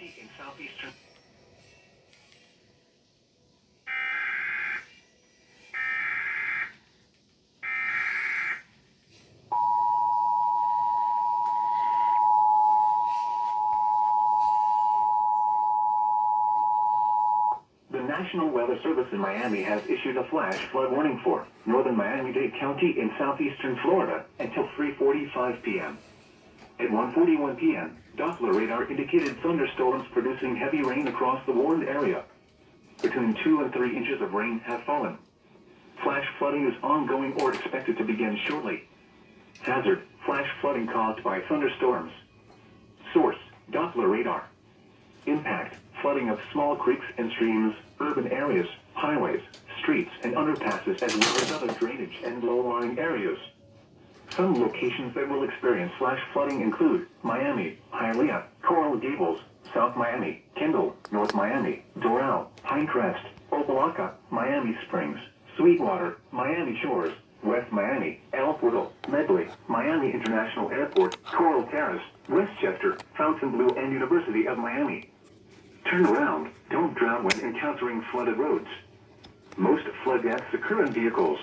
County in southeastern. The National Weather Service in Miami has issued a flash flood warning for northern Miami-Dade County in southeastern Florida until 3:45 p.m. At 1:41 p.m., Doppler radar indicated thunderstorms producing heavy rain across the warned area. Between 2 and 3 inches of rain have fallen. Flash flooding is ongoing or expected to begin shortly. Hazard: flash flooding caused by thunderstorms. Source: Doppler radar. Impact: flooding of small creeks and streams, urban areas, highways, streets, and underpasses, as well as other drainage and low-lying areas. Some locations that will experience flash flooding include Miami, Hialeah, Coral Gables, South Miami, Kendall, North Miami, Doral, Pinecrest, Opa-locka, Miami Springs, Sweetwater, Miami Shores, West Miami, El Portal, Medley, Miami International Airport, Coral Terrace, Westchester, Fontainebleau, and University of Miami. Turn around. Don't drown when encountering flooded roads. Most flood deaths occur in vehicles.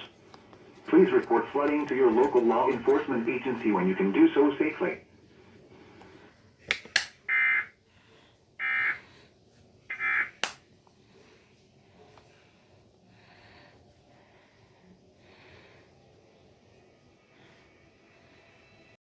Please report flooding to your local law enforcement agency when you can do so safely.